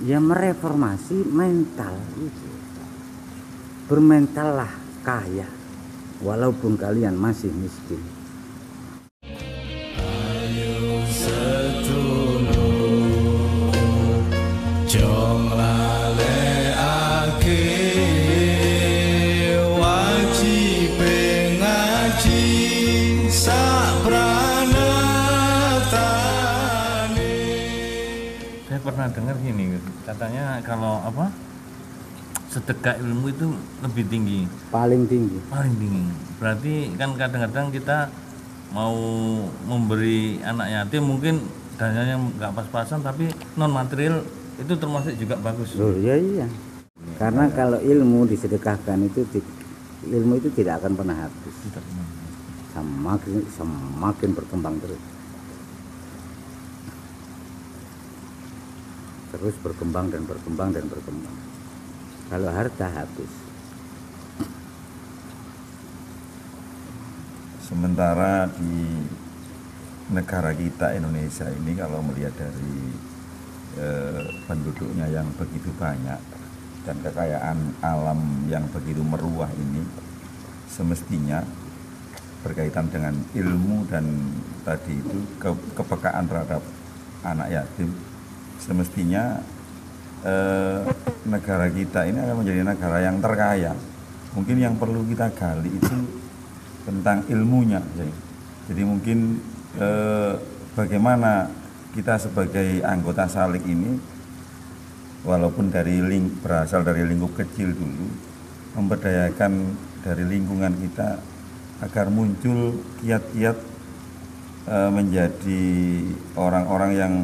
Ya mereformasi mental itu. Bermentallah kaya walaupun kalian masih miskin. Ayo sedulur jong lalekake wajib ngaji sak pranatane. Saya pernah dengar gini, katanya kalau sedekah ilmu itu lebih tinggi. Paling tinggi. Berarti kan kadang-kadang kita mau memberi anak yatim mungkin dananya nggak pas-pasan, tapi non material itu termasuk juga bagus. Loh, iya. Karena kalau ilmu disedekahkan itu ilmu itu tidak akan pernah habis. Semakin berkembang terus. Terus berkembang dan berkembang. Kalau harta habis. Sementara di negara kita Indonesia ini kalau melihat dari penduduknya yang begitu banyak dan kekayaan alam yang begitu meruah ini, semestinya berkaitan dengan ilmu dan tadi itu kepekaan terhadap anak yatim, semestinya negara kita ini akan menjadi negara yang terkaya. Mungkin yang perlu kita gali itu tentang ilmunya. Jadi mungkin bagaimana kita sebagai anggota Salik ini, walaupun berasal dari lingkup kecil dulu, memberdayakan dari lingkungan kita agar muncul kiat-kiat menjadi orang-orang yang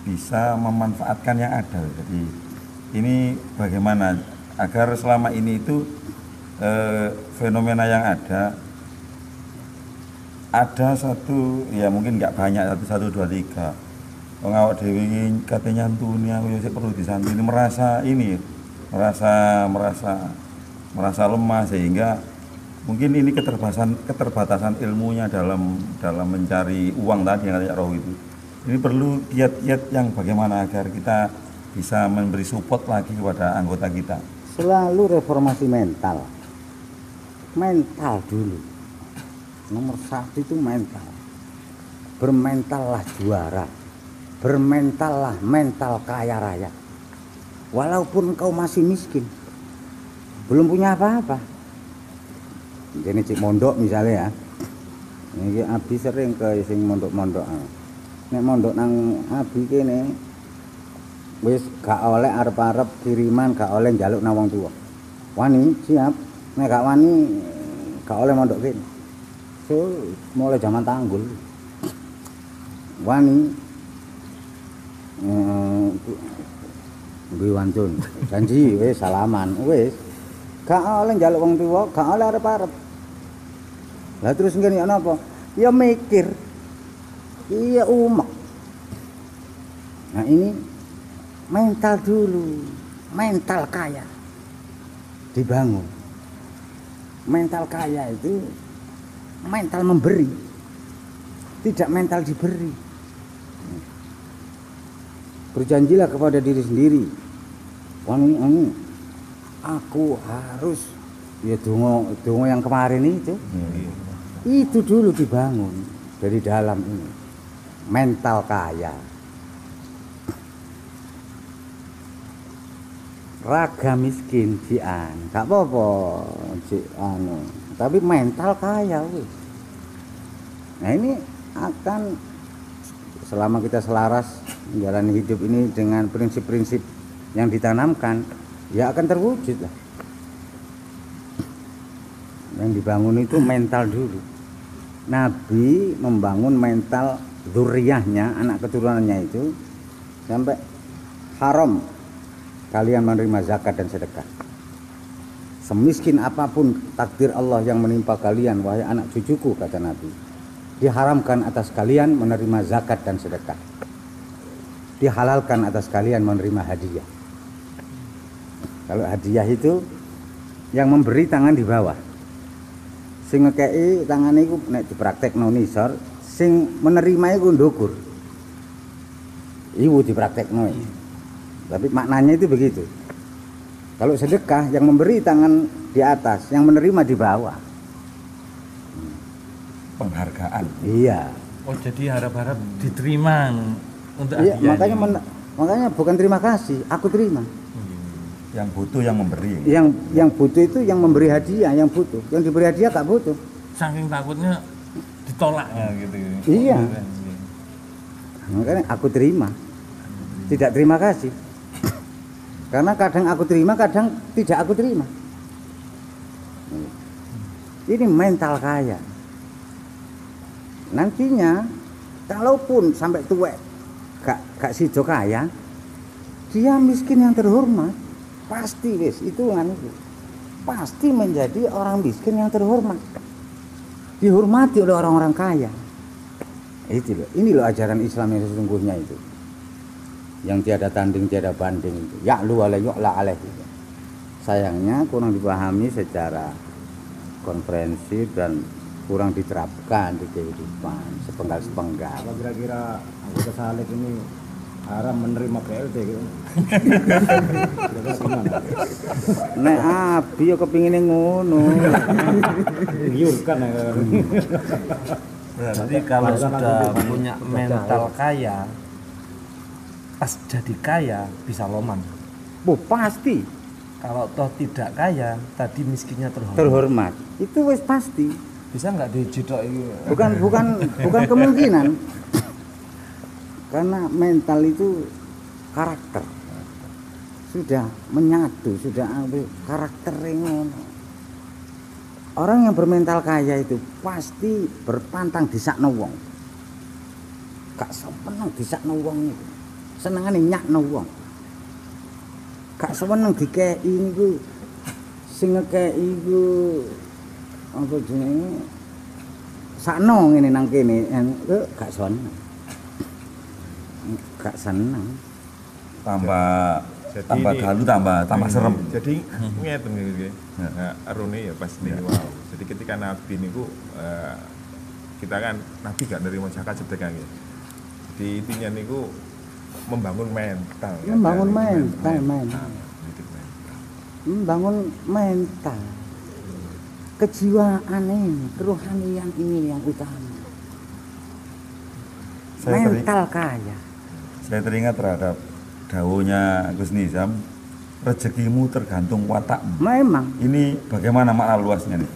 bisa memanfaatkan yang ada. Jadi ini bagaimana agar selama ini itu fenomena yang ada satu, ya mungkin nggak banyak, 1, 2, 3 pengawak dewi katanya antunya perlu disantuni, merasa lemah, sehingga mungkin ini keterbatasan ilmunya dalam mencari uang tadi yang katanya roh itu. Ini perlu kiat-kiat yang bagaimana agar kita bisa memberi support lagi kepada anggota kita. Selalu reformasi mental. Mental dulu. Nomor 1 itu mental. Bermentallah juara. Bermentallah mental kaya raya. Walaupun engkau masih miskin. Belum punya apa-apa. Jadi cik mondok misalnya ya. Ini Abi sering ke sing mondok-mondok. Nek mondok nang Abi kene wis gak oleh arep-arep kiriman, gak oleh njaluk nang wong tuwa. Wani siap, nek gak wani gak oleh mondok kene. So mulai zaman tanggul. Wani wancun janji wis salaman wis gak oleh njaluk wong tuwa, gak oleh arep-arep. Lah terus ngene ana apa? Ya mikir. Iya umek. Nah ini mental dulu, mental kaya dibangun. Mental kaya itu mental memberi, tidak mental diberi. Berjanjilah kepada diri sendiri, wangi aku harus ya dongo yang kemarin itu dulu dibangun dari dalam ini. Mental kaya, raga miskin jian, gak apa-apa tapi mental kaya wis. Nah ini akan selama kita selaras menjalani hidup ini dengan prinsip-prinsip yang ditanamkan, ya akan terwujud lah. Yang dibangun itu mental dulu. Nabi membangun mental dzurriyyahnya, anak keturunannya itu, sampai haram kalian menerima zakat dan sedekah. Semiskin apapun takdir Allah yang menimpa kalian, wahai anak cucuku, kata Nabi, diharamkan atas kalian menerima zakat dan sedekah. Dihalalkan atas kalian menerima hadiah. Kalau hadiah itu yang memberi tangan di bawah, sing ngekei tangane iku nek dipraktekno nisor, sing menerima iku ndukur. Iku dipraktekno. Tapi maknanya itu begitu. Kalau sedekah yang memberi tangan di atas, yang menerima di bawah. Penghargaan. Iya. Oh jadi harap-harap diterima untuk Iya, hadiahnya. makanya bukan terima kasih, aku terima. Yang butuh yang memberi. Yang butuh itu yang memberi hadiah, yang butuh. Yang diberi hadiah gak butuh. Saking takutnya ditolak ya gitu. Iya. Makanya aku terima. Tidak terima kasih. Karena kadang aku terima, kadang tidak aku terima. Ini mental kaya. Nantinya kalaupun sampai tua gak sido kaya, dia miskin yang terhormat. Pasti wis itu pasti menjadi orang miskin yang terhormat. Dihormati oleh orang-orang kaya. Itu loh. Ini loh ajaran Islam yang sesungguhnya itu. Yang tiada tanding, tiada banding itu. Ya'lu wa la yu'la alaih. Sayangnya kurang dipahami secara konferensi dan kurang diterapkan di kehidupan sepenggal-sepenggal. Apa kira-kira anggota Salib ini haram menerima PLT gitu? Kira-kira gimana? Nek abi yo kepingine ngono. Giurkan ya. Berarti kalau sudah punya mental kaya, pas jadi kaya bisa loman. Oh, pasti Kalau toh tidak kaya, tadi miskinnya terhormat. terhormat. Itu wis pasti. Bisa nggak dijedok ini? Bukan kemungkinan. Karena mental itu karakter. Sudah menyatu, sudah ambil karakter ngono. Orang yang bermental kaya itu pasti berpantang disakno wong. Gak seneng disakno wong itu. Senengane nyakno wong. Gak seneng dikei niku sing ngekei iku apa jenenge sakno ngene nang kene gak seneng. Gak seneng. Tambah Jadi tambah ini- galu tambah serem. Jadi ngeten iki. Nah, arune ya pas niku wow. Jadi ketika Nabi niku kita kan Nabi gak nerima zakat sedekah nggih. Jadi intinya niku membangun mental. kan? Membangun Mental. mental. Didik mental. Membangun mental. Kejiwaan ini, kerohanian ini yang utama. Mental kaya. Saya teringat terhadap dawuhnya Gus Nizam, rezekimu tergantung watakmu. Memang Ini bagaimana makna luasnya nih?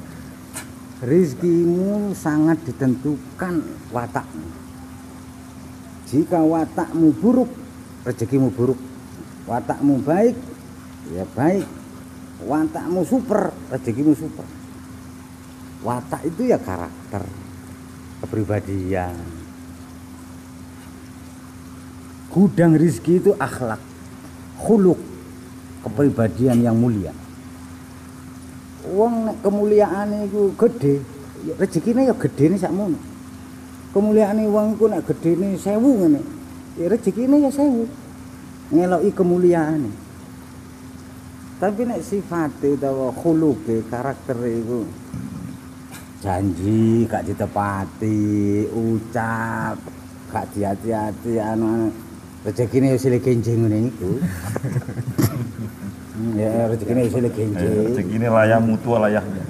rizkimu sangat ditentukan watakmu. Jika watakmu buruk, rezekimu buruk. Watakmu baik, ya baik. Watakmu super, rezekimu super. Watak itu ya karakter, kepribadian. Gudang rizki itu akhlak, khuluk, kepribadian yang mulia. Wong nek kemuliaane iku gedhe, rezekine ya gedene sakmono. Kemuliaane wong iku nek gedene 1000 ngene, ya rezekine ya 1000. Ngeloki kemuliaane. Tapi nek sifate utawa khuluke, karaktere iku janji gak ditepati, ucap gak diati-ati anu rezekine ya sile genjing ngene iku. Ya rezekine ya sile genjing. Rezeki ini layak mutu layaknya.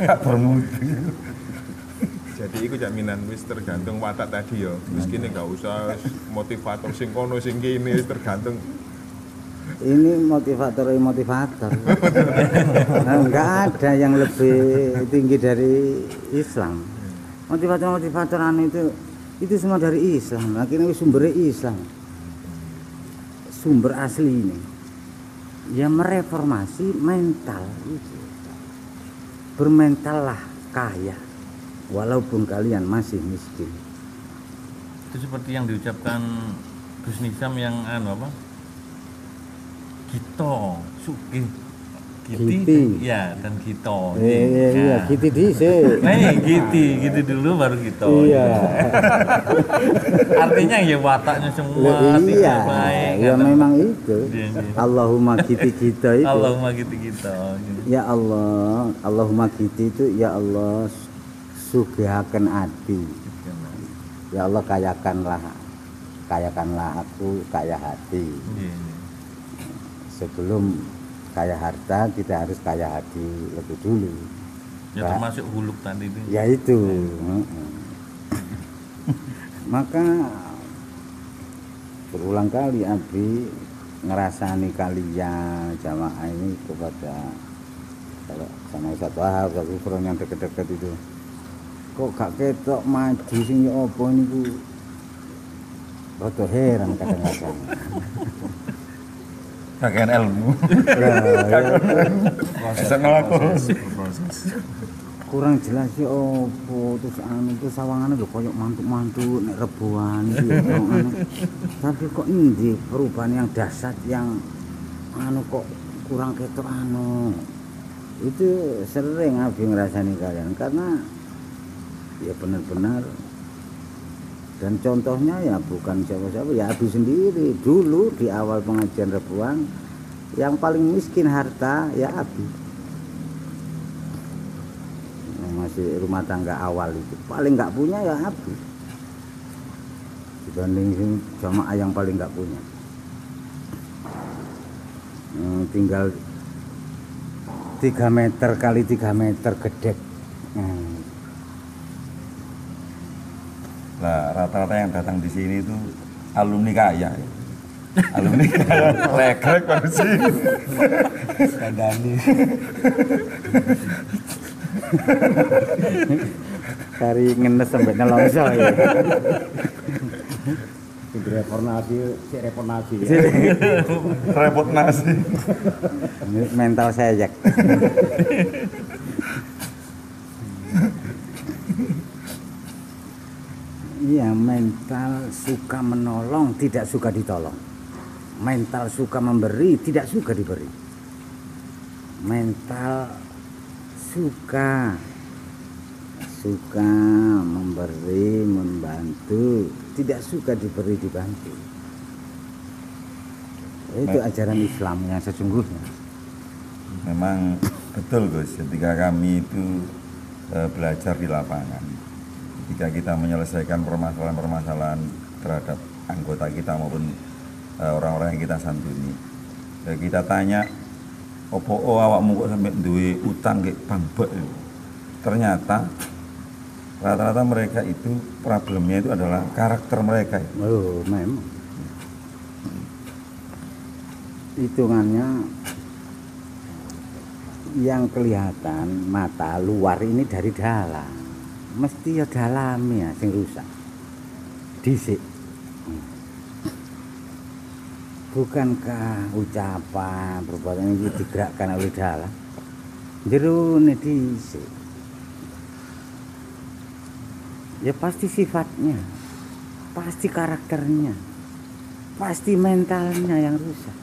Gak bermutu. Jadi iku jaminan wis tergantung watak tadi ya. Miskin gak usah motivator sing kono sing kene wis tergantung. Ini motivator. Nah, enggak ada yang lebih tinggi dari Islam. Motivator anu itu semua dari Islam. Akhirnya sumbernya Islam. Sumber asli ini. Ya mereformasi mental itu. Bermentallah kaya walaupun kalian masih miskin. Itu seperti yang diucapkan Gus Nizam yang apa? Gito, Sugih, Giti. ya dan Gito. Iya, gitu dhisik. Nah, gitu dulu baru Gito. Iya. Artinya ya wataknya semua Iya, tidak baik. ya kata- memang itu. Iya, iya. Allahumma kita itu. Allahumma gitu. Ya Allah, Allahumma itu ya Allah sugihaken ati. Ya Allah kayakanlah aku kaya hati. Iya. sebelum kaya harta kita harus kaya hati lebih dulu. Ya termasuk huluk tadi itu. Ya itu. Maka berulang kali Abi ngerasani kalian jamaah ini kepada kalau sama Ustaz Wahab, Ustaz Gufron yang deket-deket itu, kok gak ketok maju sing yo apa niku. Rada heran kadang-kadang. Kakean ilmu. Ya, Proses. kurang jelas ya opo terus itu sawangane lho koyo mantuk-mantuk nek rebuan iki ya tapi kok endi perubahan yang dahsyat yang kok kurang ketok itu sering Abi ngrasani kalian karena ya benar-benar dan contohnya ya bukan siapa-siapa ya Abi sendiri dulu di awal pengajian rebuan yang paling miskin harta ya Abi. Masih rumah tangga awal itu paling nggak punya ya Abi dibanding jamaah yang paling nggak punya, tinggal 3 meter kali 3 meter gedek. Nah, rata-rata yang datang di sini itu alumni kaya. Alumni kaya rekrek baru sih. Kandani. Cari ngenes sampai nelongso ya. Reformasi, si reformasi. Repot nasi. Mental saya Iya, mental suka menolong, tidak suka ditolong. Mental suka memberi, tidak suka diberi. Mental suka memberi, membantu, tidak suka diberi, dibantu. Itu ajaran Islam yang sesungguhnya. Memang betul Gus, ketika kami itu belajar di lapangan, ketika kita menyelesaikan permasalahan-permasalahan terhadap anggota kita maupun orang-orang yang kita santuni, kita tanya, opo awakmu kok sampai duwe utang kayak bambek? Ternyata rata-rata mereka itu problemnya itu adalah karakter mereka. Oh, memang. Hitungannya yang kelihatan mata luar ini dari dalam. Mesti ya dalamnya sing rusak. Dhisik. Bukankah ucapan perbuatan ini digerakkan oleh dalam? Jerone dhisik. Ya pasti sifatnya, pasti karakternya, pasti mentalnya yang rusak.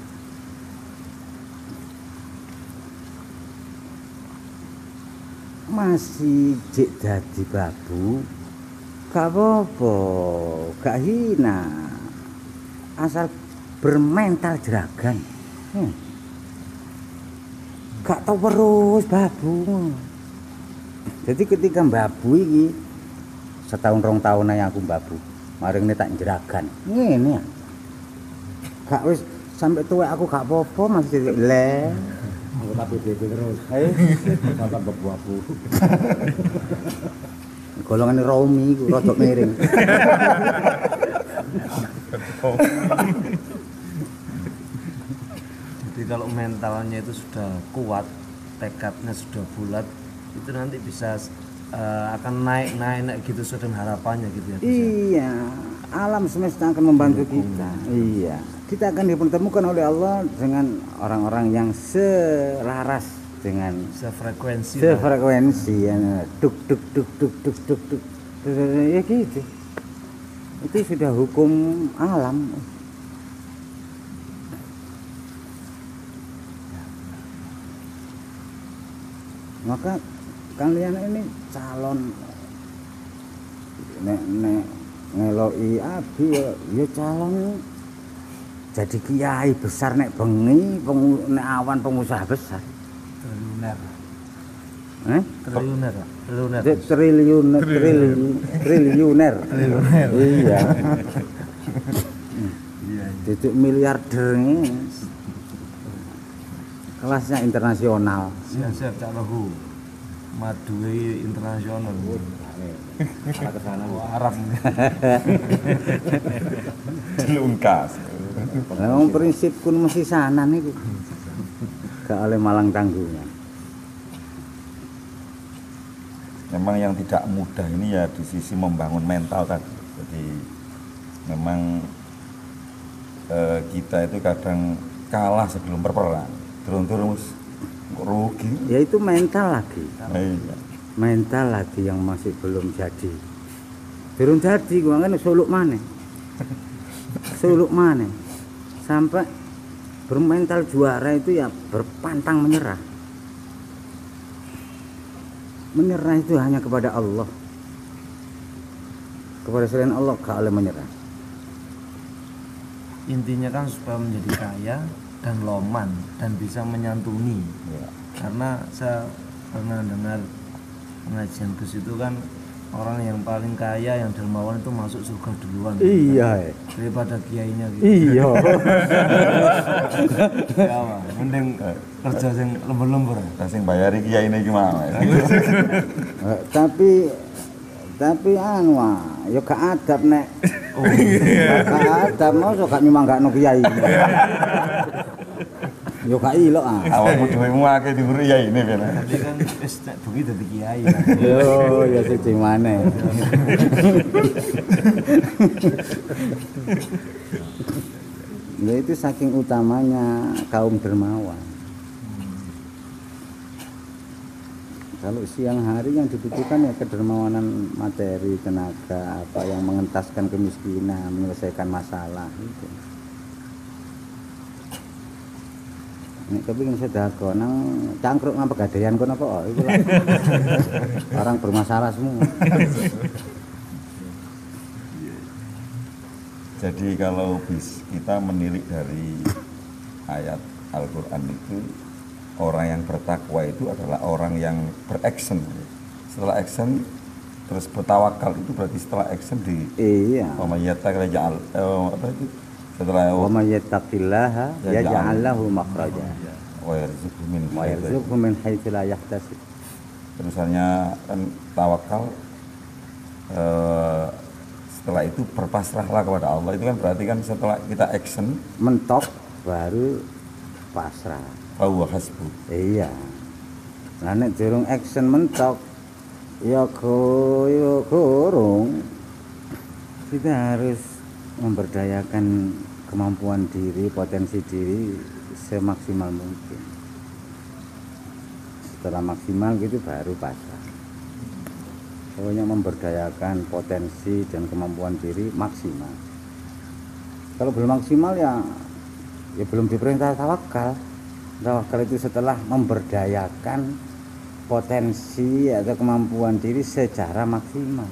Masih jek dadi babu, gak apa-apa, gak hina, asal bermental jeragan. Gak tau terus babu. Jadi ketika babu ini setahun 2 tahun aja aku babu, maring ini tak jeragan. Ngene ya. Gak wis sampai tua aku gak apa-apa masih le. Aku tapi terus. Sampai babu. Golongan Romi iku rada miring. Jadi kalau mentalnya itu sudah kuat, tekadnya sudah bulat, itu nanti bisa akan naik gitu sesuai dengan harapannya gitu ya. Iya, alam semesta akan membantu kita. Iya, kita akan dipertemukan oleh Allah dengan orang-orang yang selaras dengan sefrekuensi ya. Duk ya gitu. Itu sudah hukum alam. Maka kalian ini calon nek ngeloki Abi ya calon jadi kiai besar nek bengi nek awan pengusaha besar triliuner iya titik miliarder ini kelasnya internasional. Siap-siap Cak Rohu. Madue internasional. Arah ke sana. Arab. Jelungkas. Memang prinsip kun mesti sana niku. Gak oleh malang tanggungan. Memang yang tidak mudah ini ya di sisi membangun mental tadi. Jadi memang kita itu kadang kalah sebelum berperang. Turun-turun rugi. Ya itu mental lagi. Iya. Mental lagi yang masih belum jadi. Turun jadi gua kan suluk mana? Suluk mana? Sampai bermental juara itu ya berpantang menyerah. Menyerah itu hanya kepada Allah. Kepada selain Allah gak boleh menyerah. Intinya kan supaya menjadi kaya dan loman dan bisa menyantuni. Ya. Karena saya pernah dengar pengajian Gus itu kan orang yang paling kaya yang dermawan itu masuk surga duluan. Iya. Daripada kiainya gitu. Iya. Ya, Pak. Mending kerja sing lembur-lembur. Sing bayari kiai ini gimana? Tapi anu ya gak adab nek. Oh, gak adab mau gak nyumanggakno kiai. Yo gak ilok ah. Awakmu dhewe akeh diuri kiai ini ben. Tapi kan wis nek bengi dadi kiai. Yo ya siji maneh. Ya itu saking utamanya kaum dermawan. Kalau siang hari yang dibutuhkan ya kedermawanan materi, tenaga, apa yang mengentaskan kemiskinan, menyelesaikan masalah itu. Nek kepengin sedekah nang cangkruk nang pegadaian kono apa iku lah. Orang bermasalah semua. Jadi kalau kita menilik dari ayat Al-Quran itu, orang yang bertakwa itu adalah orang yang beraction. Setelah action terus bertawakal itu berarti setelah action di Iya. apa itu? Setelah Wa may yattaqillaha yaj'al lahu makhraja wa yarzuqhu min haitsu la yahtasib. Terusannya kan tawakal, setelah itu berpasrahlah kepada Allah. Itu kan berarti kan setelah kita action Mentok baru pasrah. bahwa hasbu. Iya. Lah nek durung action mentok ya koyo kurung. Kita harus memberdayakan kemampuan diri, potensi diri semaksimal mungkin. Setelah maksimal gitu baru pasrah. Pokoknya memberdayakan potensi dan kemampuan diri maksimal. Kalau belum maksimal ya belum diperintah tawakal. Tawakal itu setelah memberdayakan potensi atau kemampuan diri secara maksimal.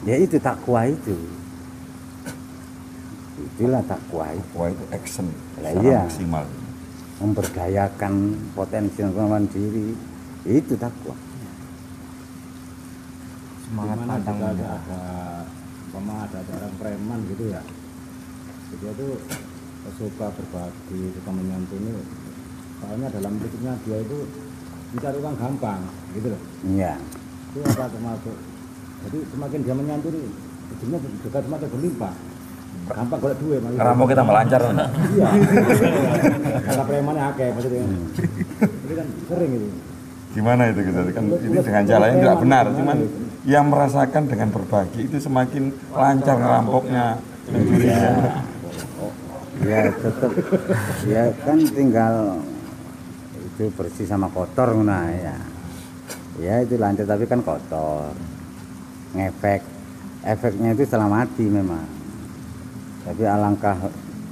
Ya itu takwa itu. Itulah takwa itu. Takwa itu action Lah secara iya. maksimal. Memberdayakan potensi dan kemampuan diri itu takwa. Semangat Dimana pantang juga menyerah. ada orang preman gitu ya. Dia tuh suka berbagi, suka menyantuni. Soalnya dalam hidupnya dia itu mencari uang gampang, gitu loh. Iya. Itu apa termasuk? Jadi semakin dia menyantuni, hidupnya juga semakin berlimpah. Gampang golek duit. Rampok kita melancar enggak? Iya. Kata premannya akeh maksudnya. Jadi kan sering itu. Gimana itu gitu kan ini dengan cara yang tidak benar, cuman yang merasakan dengan berbagi itu semakin lancar ngerampoknya, mencurinya. Ya tetap ya kan tinggal itu bersih sama kotor nah ya. Ya itu lancar tapi kan kotor. Efeknya itu setelah mati memang. Tapi alangkah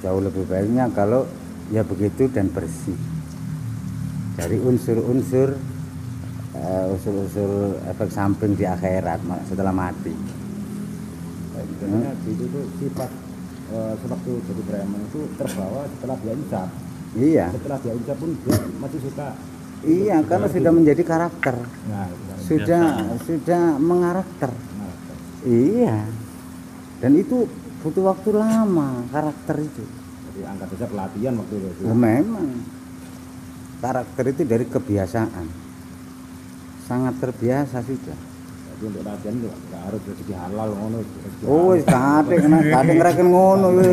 jauh lebih baiknya kalau ya begitu dan bersih. Dari unsur-unsur efek samping di akhirat setelah mati. Sebenarnya itu tuh sifat sewaktu jadi preman itu terbawa setelah dia insaf. Iya. Setelah dia insaf pun dia masih suka. Iya, karena sudah menjadi karakter. Nah, itu kan. Sudah mengarakter. Nah, Iya. Dan itu butuh waktu lama karakter itu. jadi angkat saja pelatihan waktu itu. Memang karakter itu dari kebiasaan, sangat terbiasa sudah. Jadi untuk latihan itu nggak harus rezeki halal ngono. Oh wis kadek ngreken ngono wis.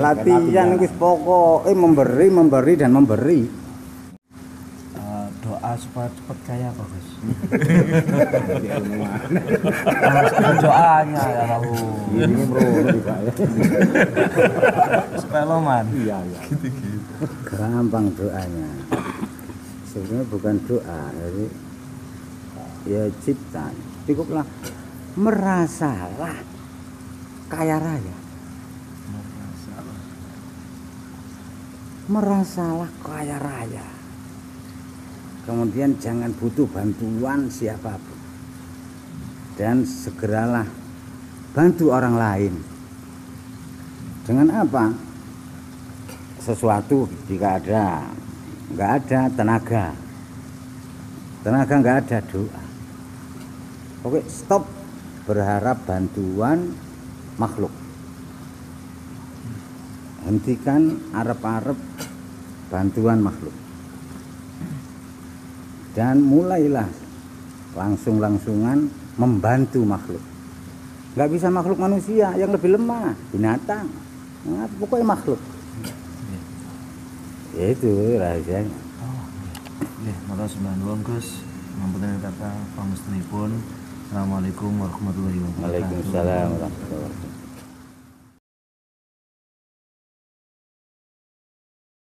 Latihan wis pokoke memberi dan memberi. Doa supaya cepat kaya apa Gus? Harus Doanya ya tahu. ini bro, Pak ya. Supaya loman. Iya. Gampang doanya. Sebenarnya bukan doa, jadi ya cipta. Cukuplah merasalah kaya raya. Merasalah kaya raya. Kemudian jangan butuh bantuan siapapun. Dan segeralah bantu orang lain. Dengan apa? Sesuatu jika ada, nggak ada tenaga nggak ada doa. Oke, stop berharap bantuan makhluk. Hentikan arep-arep bantuan makhluk. Dan mulailah langsung-langsungan membantu makhluk. Nggak bisa makhluk manusia, yang lebih lemah, binatang. Nah, pokoknya makhluk. Ya itu rahasianya. Nggih, matur sembah nuwun Gus. Ngapunten kata pangestunipun. Assalamualaikum warahmatullahi wabarakatuh. Waalaikumsalam warahmatullahi wabarakatuh.